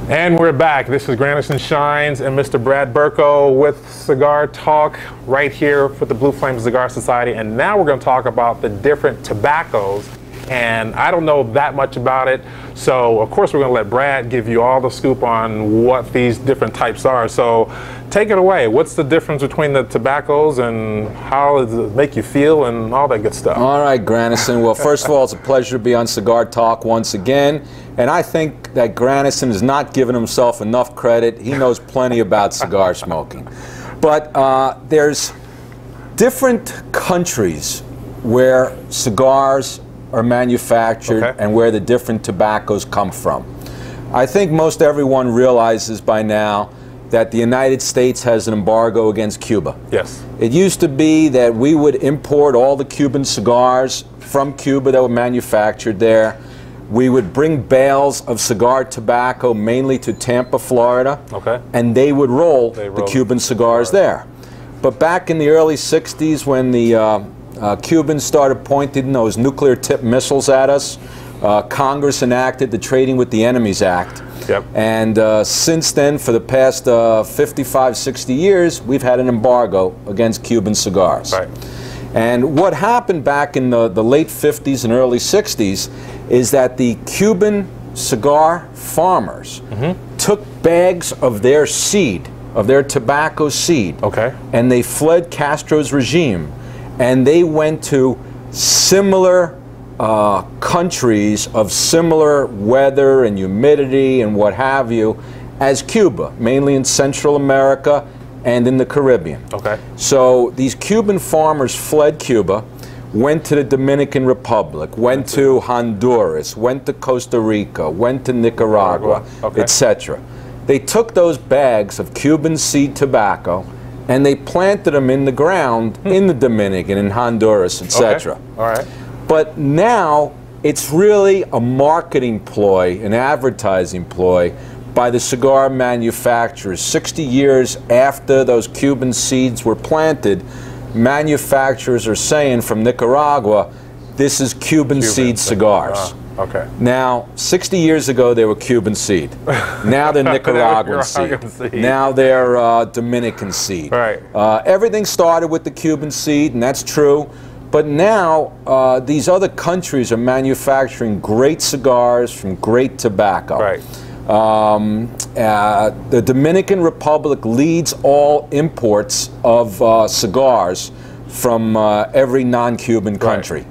And we're back. This is Granison Shines and Mr. Brad Berko with Cigar Talk right here for the Blue Flame Cigar Society. And now we're going to talk about the different tobaccos. And I don't know that much about it, so of course we're going to let Brad give you all the scoop on what these different types are. So take it away. What's the difference between the tobaccos and how does it make you feel and all that good stuff? All right, Granison. Well, first of all, it's a pleasure to be on Cigar Talk once again. And I think that Granison has not given himself enough credit. He knows plenty about cigar smoking. But there's different countries where cigars are manufactured and where the different tobaccos come from. I think most everyone realizes by now that the United States has an embargo against Cuba. Yes. It used to be that we would import all the Cuban cigars from Cuba that were manufactured there. We would bring bales of cigar tobacco mainly to Tampa, Florida, and they would roll the Cuban cigars there. But back in the early 60s when the Cubans started pointing those nuclear-tipped missiles at us, Congress enacted the Trading with the Enemies Act. And since then, for the past 55, 60 years, we've had an embargo against Cuban cigars. And what happened back in the late 50s and early 60s is that the Cuban cigar farmers took bags of their seed, of their tobacco seed, and they fled Castro's regime. And they went to similar countries of similar weather and humidity and what have you as Cuba, mainly in Central America and in the Caribbean. So these Cuban farmers fled Cuba, went to the Dominican Republic, went to Honduras, went to Costa Rica, went to Nicaragua, etc. They took those bags of Cuban seed tobacco and they planted them in the ground in the Dominican, in Honduras, etc. But now it's really a marketing ploy, an advertising ploy by the cigar manufacturers. 60 years after those Cuban seeds were planted, manufacturers are saying from Nicaragua, this is Cuban seed cigars. Now, 60 years ago, they were Cuban seed. Now they're Nicaraguan seed. Now they're Dominican seed. Everything started with the Cuban seed, and that's true. But now, these other countries are manufacturing great cigars from great tobacco. The Dominican Republic leads all imports of cigars from every non-Cuban country.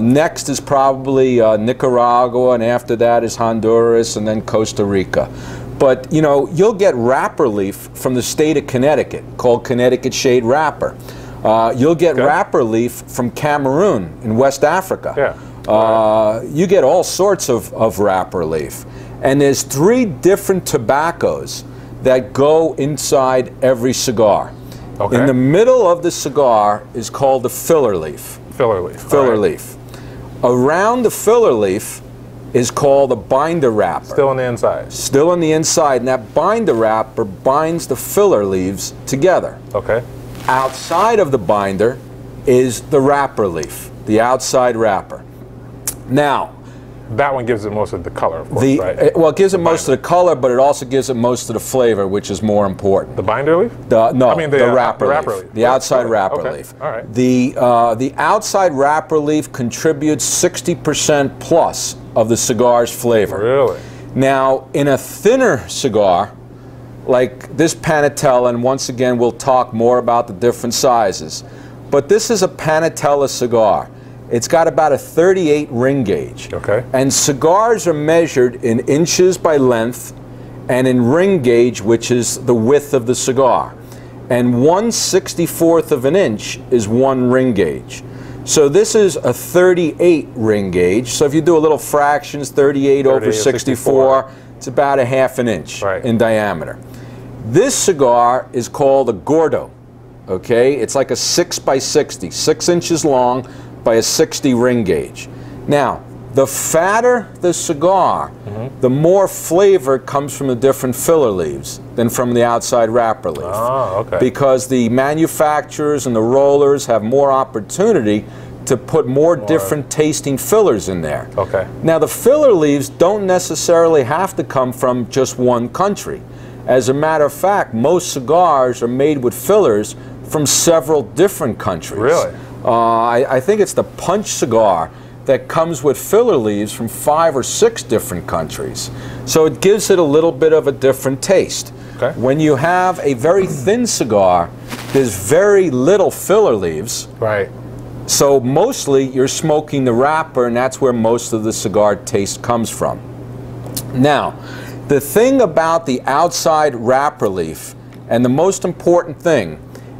Next is probably Nicaragua, and after that is Honduras, and then Costa Rica. But you know, you'll get wrapper leaf from the state of Connecticut, called Connecticut Shade Wrapper. You'll get wrapper leaf from Cameroon in West Africa. You get all sorts of wrapper leaf. And there's 3 different tobaccos that go inside every cigar. In the middle of the cigar is called the filler leaf. Filler leaf. Around the filler leaf is called a binder wrapper. Still on the inside. Still on the inside, and that binder wrapper binds the filler leaves together. Outside of the binder is the wrapper leaf, the outside wrapper. Now, that one gives it most of the color, of course, right? Well, it gives it most of the color, but it also gives it most of the flavor, which is more important. The binder leaf? No, I mean the wrapper leaf. The outside wrapper leaf. The outside wrapper leaf contributes 60% plus of the cigar's flavor. Now, in a thinner cigar, like this Panatella, and once again we'll talk more about the different sizes, but this is a Panatella cigar. It's got about a 38 ring gauge. And cigars are measured in inches by length and in ring gauge, which is the width of the cigar. And 1/64 of an inch is 1 ring gauge. So this is a 38 ring gauge. So if you do a little fractions, 38 over 64, it's about a ½ an inch in diameter. This cigar is called a Gordo. It's like a 6 by 60, 6 inches long by a 60 ring gauge. Now, the fatter the cigar, the more flavor comes from the different filler leaves than from the outside wrapper leaf. Because the manufacturers and the rollers have more opportunity to put more different tasting fillers in there. Okay. Now the filler leaves don't necessarily have to come from just one country. As a matter of fact, most cigars are made with fillers from several different countries. Really? I think it's the Punch cigar that comes with filler leaves from 5 or 6 different countries. So it gives it a little bit of a different taste. Okay. When you have a very thin cigar, there's very little filler leaves. Right. So mostly you're smoking the wrapper, and that's where most of the cigar taste comes from. Now, the thing about the outside wrapper leaf, and the most important thing,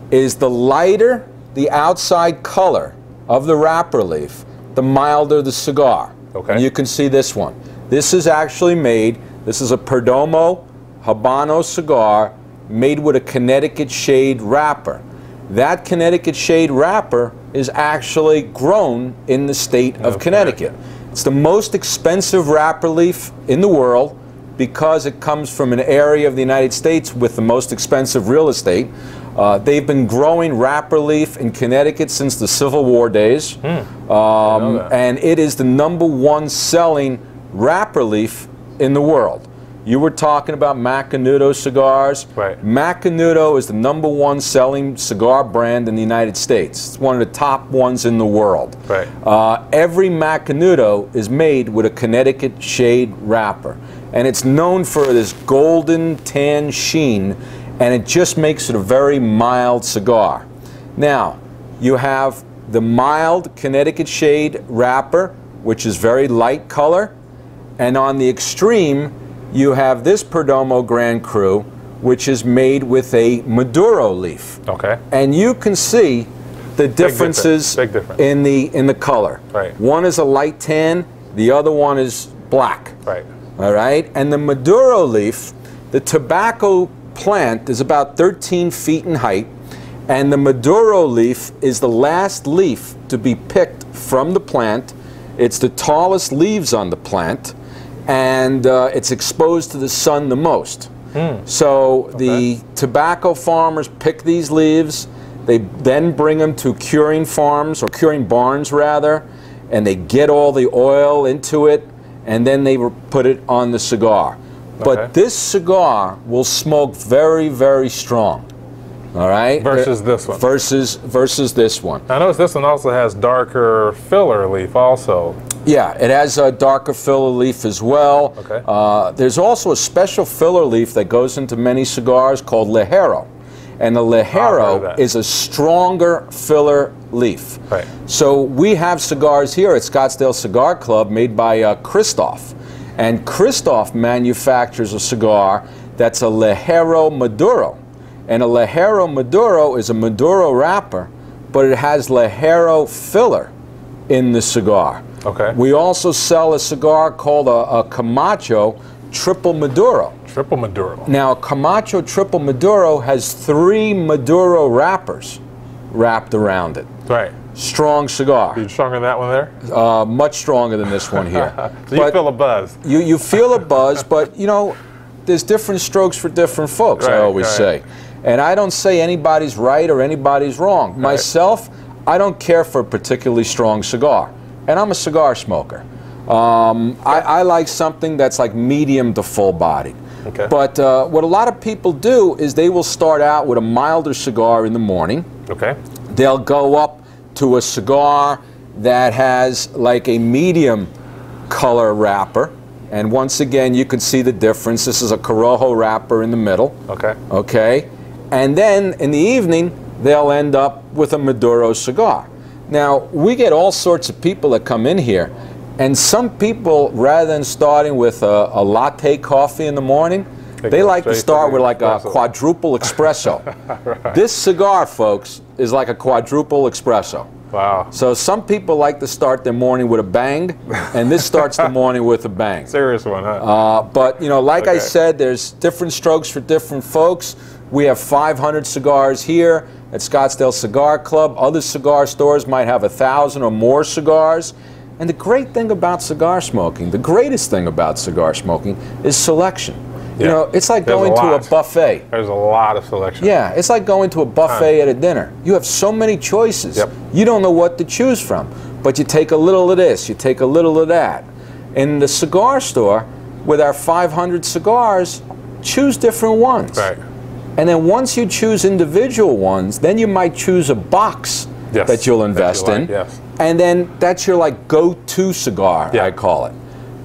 is the lighter the outside color of the wrapper leaf, the milder the cigar. Okay. And you can see this one. This is actually made, this is a Perdomo Habano cigar made with a Connecticut shade wrapper. That Connecticut shade wrapper is actually grown in the state of Connecticut. It's the most expensive wrapper leaf in the world because it comes from an area of the United States with the most expensive real estate. They've been growing wrapper leaf in Connecticut since the Civil War days. And it is the #1 selling wrapper leaf in the world. You were talking about Macanudo cigars. Right. Macanudo is the #1 selling cigar brand in the United States. It's one of the top ones in the world. Right. Every Macanudo is made with a Connecticut shade wrapper. And it's known for this golden tan sheen, and it just makes it a very mild cigar. Now, you have the mild Connecticut shade wrapper, which is very light color, and on the extreme, you have this Perdomo Grand Cru, which is made with a Maduro leaf. Okay. And you can see the differences Big difference. in the color. Right. One is a light tan, the other one is black. Right. All right. And the Maduro leaf, the tobacco plant is about 13 feet in height, and the Maduro leaf is the last leaf to be picked from the plant. It's the tallest leaves on the plant, and it's exposed to the sun the most. So the tobacco farmers pick these leaves, they then bring them to curing farms, or curing barns rather, and they get all the oil into it, and then they put it on the cigar. But this cigar will smoke very, very strong. All right? Versus this one. Versus this one. I notice this one also has darker filler leaf also. Yeah, it has a darker filler leaf as well. Okay. There's also a special filler leaf that goes into many cigars called Ligero. And the Ligero is a stronger filler leaf. Right. So we have cigars here at Scottsdale Cigar Club made by Christoph. And Christoph manufactures a cigar that's a Ligero Maduro. And a Ligero Maduro is a Maduro wrapper, but it has Ligero filler in the cigar. Okay. We also sell a cigar called a Camacho Triple Maduro. Triple Maduro. Now, Camacho Triple Maduro has 3 Maduro wrappers wrapped around it. Right. Strong cigar. Are you stronger than that one there? Much stronger than this one here. So you feel a buzz. You feel a buzz, but you know, there's different strokes for different folks, I always say. And I don't say anybody's right or anybody's wrong. Myself, I don't care for a particularly strong cigar. And I'm a cigar smoker. I like something that's like medium to full bodied. Okay. But what a lot of people do is they will start out with a milder cigar in the morning. Okay. They'll go up to a cigar that has like a medium color wrapper. And once again, you can see the difference. This is a Corojo wrapper in the middle. Okay. Okay. And then in the evening, they'll end up with a Maduro cigar. Now, we get all sorts of people that come in here, and some people, rather than starting with a latte coffee in the morning, they like to start with like a quadruple espresso. Right. This cigar, folks, is like a quadruple espresso. Wow. So some people like to start their morning with a bang, and this starts the morning with a bang. Serious one, huh? But, you know, like I said, there's different strokes for different folks. We have 500 cigars here at Scottsdale Cigar Club. Other cigar stores might have 1,000 or more cigars. And the great thing about cigar smoking, the greatest thing about cigar smoking, is selection. You know, it's like going to a buffet. There's a lot of selection. Yeah, it's like going to a buffet at a dinner. You have so many choices. Yep. You don't know what to choose from. But you take a little of this, you take a little of that. In the cigar store, with our 500 cigars, choose different ones. Right. And then once you choose individual ones, then you might choose a box that you'll invest in. Yes. And then that's your like go-to cigar, I call it.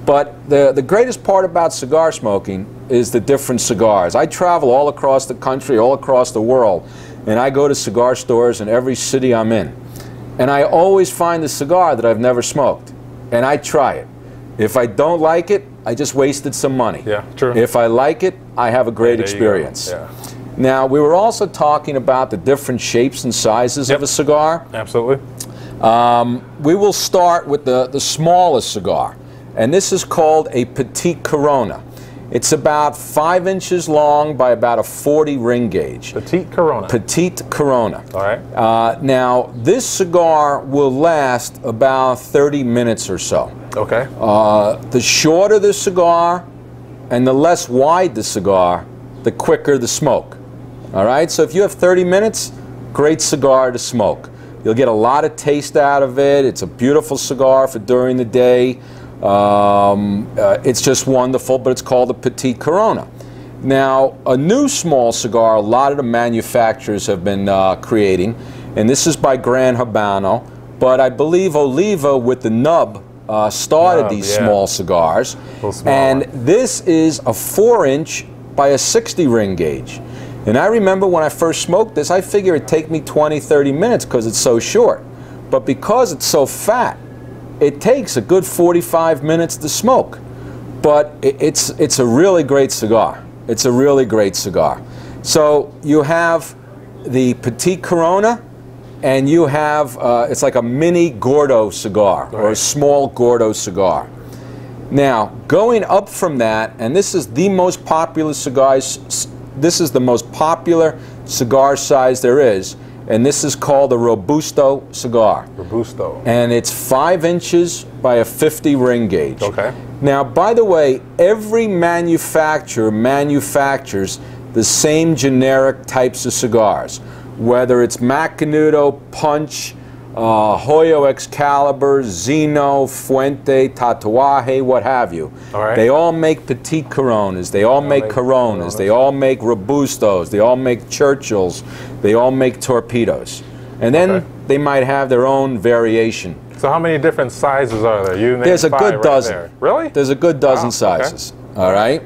But the greatest part about cigar smoking is the different cigars. I travel all across the country, all across the world, and I go to cigar stores in every city I'm in. And I always find a cigar that I've never smoked, and I try it. If I don't like it, I just wasted some money. Yeah, true. If I like it, I have a great experience. Yeah. Now, we were also talking about the different shapes and sizes of a cigar. Absolutely. We will start with the smallest cigar, and this is called a Petite Corona. It's about 5 inches long by about a 40 ring gauge. Petite Corona. Petite Corona. All right. Now, this cigar will last about 30 minutes or so. Okay. The shorter the cigar and the less wide the cigar, the quicker the smoke. All right? So if you have 30 minutes, great cigar to smoke. You'll get a lot of taste out of it. It's a beautiful cigar for during the day. It's just wonderful, but it's called a Petite Corona. Now, a new small cigar, a lot of the manufacturers have been creating, and this is by Gran Habano, but I believe Oliva with the nub started these small cigars. And this is a 4-inch by a 60 ring gauge. And I remember when I first smoked this, I figured it'd take me 20, 30 minutes because it's so short. But because it's so fat, it takes a good 45 minutes to smoke. But it's a really great cigar. It's a really great cigar. So you have the Petite Corona, and you have, it's like a mini Gordo cigar, or a small Gordo cigar. Now, going up from that, and this is the most popular cigars, this is the most popular cigar size there is, and this is called a Robusto cigar. Robusto. And it's 5 inches by a 50 ring gauge. Okay. Now, by the way, every manufacturer manufactures the same generic types of cigars, whether it's Macanudo, Punch, Hoyo Excalibur, Zeno, Fuente, Tatuaje, what have you. All right. They all make Petite Coronas, they all make Coronas, they all make Robustos, they all make Churchills, they all make Torpedoes. And then they might have their own variation. So how many different sizes are there? There's a good dozen. There. Really? There's a good dozen sizes. Okay. All right.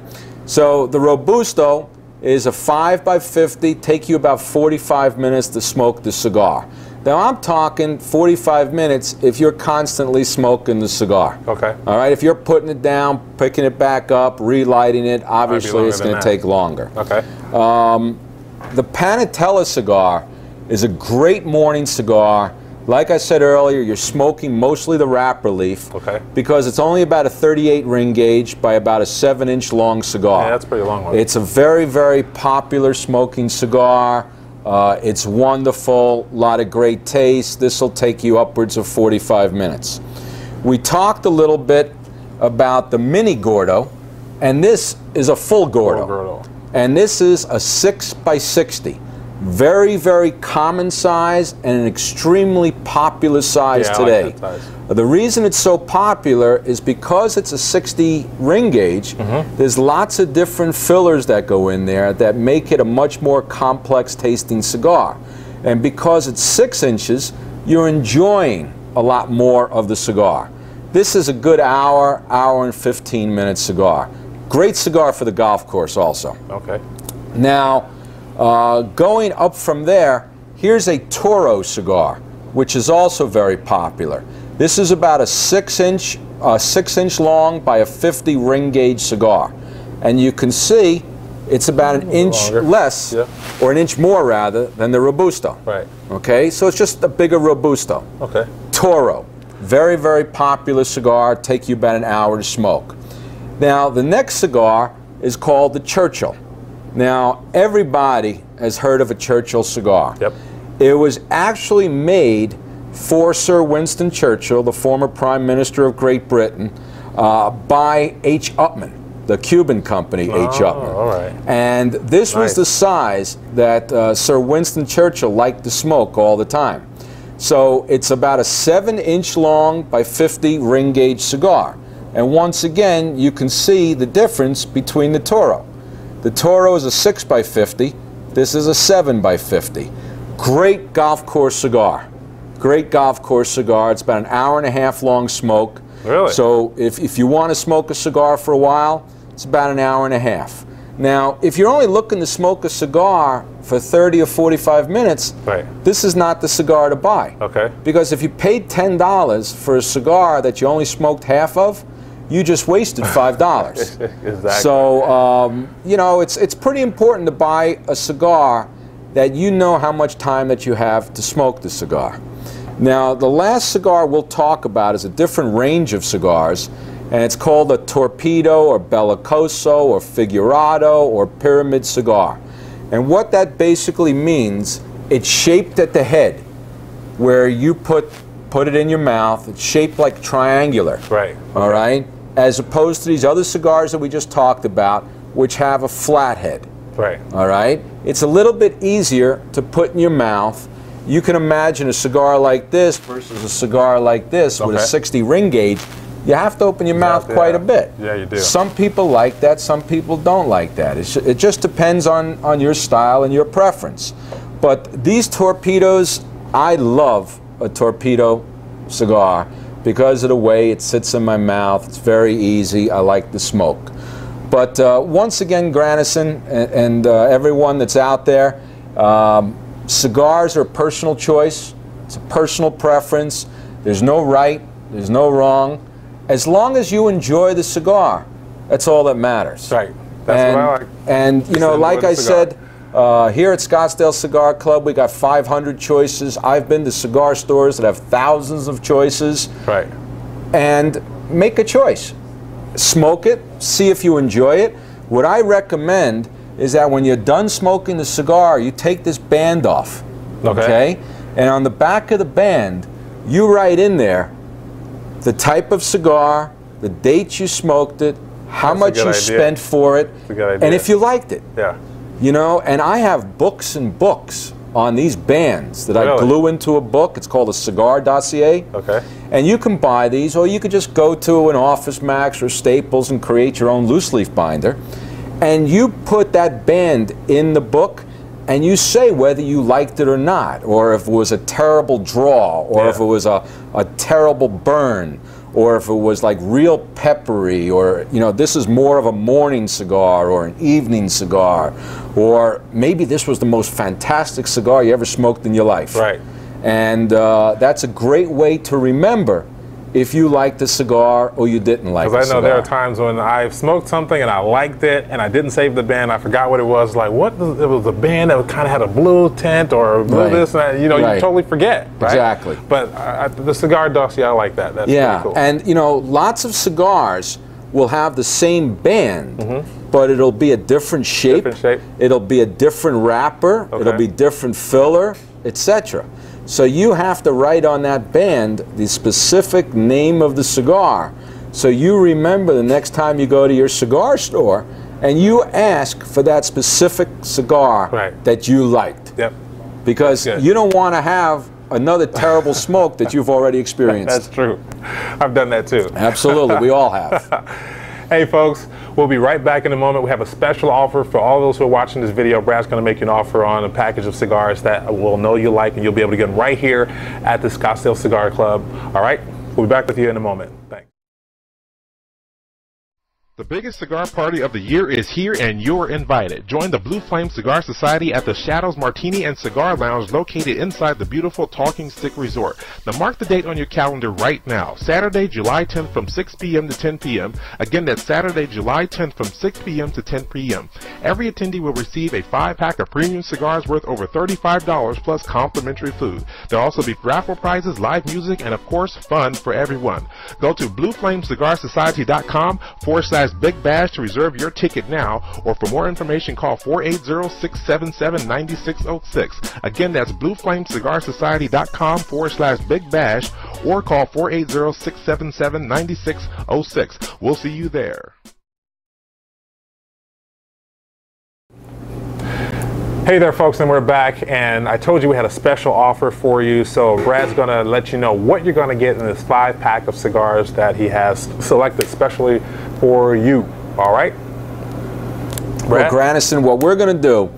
So the Robusto is a 5 by 50, take you about 45 minutes to smoke the cigar. Now I'm talking 45 minutes if you're constantly smoking the cigar. Okay. All right, if you're putting it down, picking it back up, relighting it, obviously it's going to take longer. Okay. The Panatella cigar is a great morning cigar. Like I said earlier, you're smoking mostly the wrapper leaf because it's only about a 38 ring gauge by about a 7-inch long cigar. Yeah, that's a pretty long one. It's a very, very popular smoking cigar. It's wonderful, a lot of great taste. This will take you upwards of 45 minutes. We talked a little bit about the mini Gordo, and this is a full Gordo. And this is a 6 by 60. Very, very common size and an extremely popular size today. I like that size. The reason it's so popular is because it's a 60 ring gauge, there's lots of different fillers that go in there that make it a much more complex tasting cigar. And because it's 6 inches, you're enjoying a lot more of the cigar. This is a good hour, hour and 15 minute cigar. Great cigar for the golf course also. Okay. Now, going up from there, here's a Toro cigar, which is also very popular. This is about a 6-inch long by a 50 ring gauge cigar. And you can see it's about an inch less, or an inch more rather, than the Robusto. Right. Okay, so it's just a bigger Robusto. Okay. Toro, very, very popular cigar, take you about an hour to smoke. Now, the next cigar is called the Churchill. Now, everybody has heard of a Churchill cigar. Yep. It was actually made for Sir Winston Churchill, the former Prime Minister of Great Britain, by H. Upman. the Cuban company, H. Upmann. All right. And this was the size that Sir Winston Churchill liked to smoke all the time. So it's about a 7-inch long by 50 ring gauge cigar. And once again, you can see the difference between the Toro. The Toro is a 6 by 50. This is a 7 by 50. Great golf course cigar. Great golf course cigar. It's about an hour-and-a-half long smoke. Really? So if you want to smoke a cigar for a while, it's about an hour and a half. Now, if you're only looking to smoke a cigar for 30 or 45 minutes, right, this is not the cigar to buy. Okay. Because if you paid $10 for a cigar that you only smoked half of, you just wasted $5. Exactly. So, you know, it's pretty important to buy a cigar that you know how much time that you have to smoke the cigar. Now, the last cigar we'll talk about is a different range of cigars, and it's called a Torpedo or Bellicoso or Figurado or Pyramid cigar. And what that basically means, it's shaped at the head, where you put it in your mouth. It's shaped like triangular. Right. All right? As opposed to these other cigars that we just talked about, which have a flat head. Right. All right? It's a little bit easier to put in your mouth. You can imagine a cigar like this versus a cigar like this with a 60 ring gauge. You have to open your mouth quite a bit. Yeah, you do. Some people like that, some people don't like that. It just depends on your style and your preference. But these Torpedoes, I love a Torpedo cigar because of the way it sits in my mouth. It's very easy. I like the smoke. But once again, Granison and everyone that's out there, cigars are a personal choice. It's a personal preference. There's no right, there's no wrong. As long as you enjoy the cigar, that's all that matters. Right. That's what I like. And you know, like I said, here at Scottsdale Cigar Club, we got 500 choices. I've been to cigar stores that have thousands of choices. Right. And make a choice. Smoke it, see if you enjoy it. What I recommend is that when you're done smoking the cigar, you take this band off. Okay? And on the back of the band, you write in there the type of cigar, the date you smoked it, how much you spent for it, and if you liked it. Yeah. You know, and I have books and books on these bands that I glue into a book. It's called a cigar dossier. Okay. And you can buy these, or you could just go to an Office Max or Staples and create your own loose leaf binder. And you put that band in the book, and you say whether you liked it or not, or if it was a terrible draw, or if it was a terrible burn, or if it was like real peppery, or, you know, this is more of a morning cigar or an evening cigar, or maybe this was the most fantastic cigar you ever smoked in your life. Right. And that's a great way to remember if you liked the cigar or you didn't like the cigar. Because I know there are times when I've smoked something and I liked it and I didn't save the band. I forgot what it was. Like, what? It was a band that kind of had a blue tint or blue this and that. You know, you totally forget. Right? Exactly. But the cigar dossier, I like that. That's pretty cool. And you know, lots of cigars will have the same band, but it'll be a different shape. It'll be a different wrapper. It'll be different filler, etc. So you have to write on that band the specific name of the cigar, so you remember the next time you go to your cigar store and you ask for that specific cigar that you liked. Yep. Because you don't want to have another terrible smoke that you've already experienced. That's true. I've done that too. Absolutely, we all have. Hey folks, we'll be right back in a moment. We have a special offer for all those who are watching this video. Brad's going to make you an offer on a package of cigars that we'll know you like, and you'll be able to get them right here at the Scottsdale Cigar Club. All right, we'll be back with you in a moment. Thanks. The biggest cigar party of the year is here, and you're invited. Join the Blue Flame Cigar Society at the Shadows Martini and Cigar Lounge located inside the beautiful Talking Stick Resort. Now mark the date on your calendar right now. Saturday, July 10th from 6 p.m. to 10 p.m. Again, that's Saturday, July 10th from 6 p.m. to 10 p.m. Every attendee will receive a 5-pack of premium cigars worth over $35 plus complimentary food. There'll also be raffle prizes, live music, and of course, fun for everyone. Go to blueflamecigarsociety.com/Big Bash to reserve your ticket now, or for more information call 480-677-9606. Again, that's blueflamecigarsociety.com/Big Bash, or call 480-677-9606. We'll see you there. Hey there folks, and we're back, and I told you we had a special offer for you, so Brad's going to let you know what you're going to get in this 5-pack of cigars that he has selected specially for you. All right? Brad? Well, Granison, what we're going to do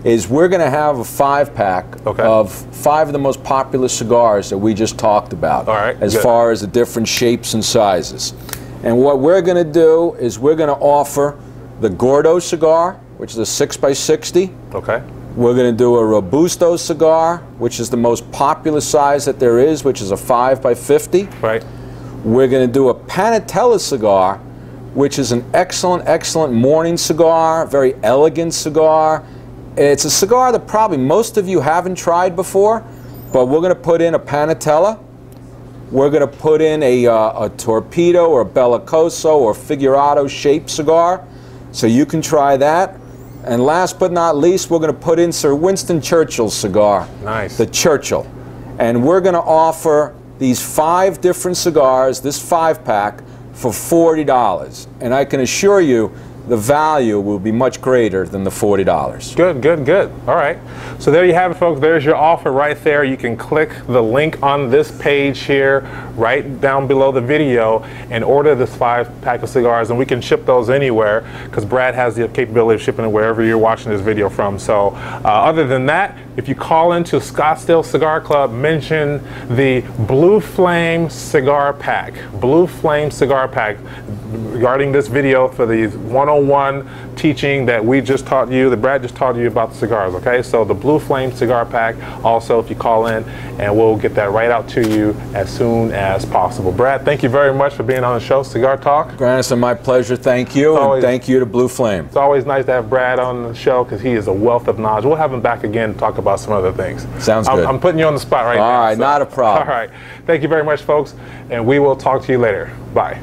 is we're going to have a 5-pack of 5 of the most popular cigars that we just talked about, as far as the different shapes and sizes. And what we're going to do is we're going to offer the Gordo cigar, which is a 6x60. We're going to do a Robusto cigar, which is the most popular size that there is, which is a 5x50. We're going to do a Panatella cigar, which is an excellent morning cigar, very elegant cigar. It's a cigar that probably most of you haven't tried before, but we're going to put in a Panatella. We're going to put in a Torpedo or a Bellicoso or Figurado shaped cigar, so you can try that. And last but not least, we're going to put in Sir Winston Churchill's cigar, the Churchill. And we're going to offer these 5 different cigars, this 5-pack, for $40. And I can assure you the value will be much greater than the $40. Good. All right. So there you have it, folks. There's your offer right there. You can click the link on this page here, right down below the video, and order this 5-pack of cigars, and we can ship those anywhere because Brad has the capability of shipping it wherever you're watching this video from. So other than that, if you call into Scottsdale Cigar Club, mention the Blue Flame Cigar Pack. Blue Flame Cigar Pack regarding this video for the 101 teaching that we just taught you, that Brad just taught you about the cigars, okay? So the Blue Flame Cigar Pack, also if you call in, and we'll get that right out to you as soon as possible. Brad, thank you very much for being on the show, Cigar Talk. Granison, my pleasure. Thank you, and thank you to Blue Flame. It's always nice to have Brad on the show because he is a wealth of knowledge. We'll have him back again to talk about some other things. Sounds good. I'm putting you on the spot right now. All right, not a problem. All right. Thank you very much, folks, and we will talk to you later. Bye.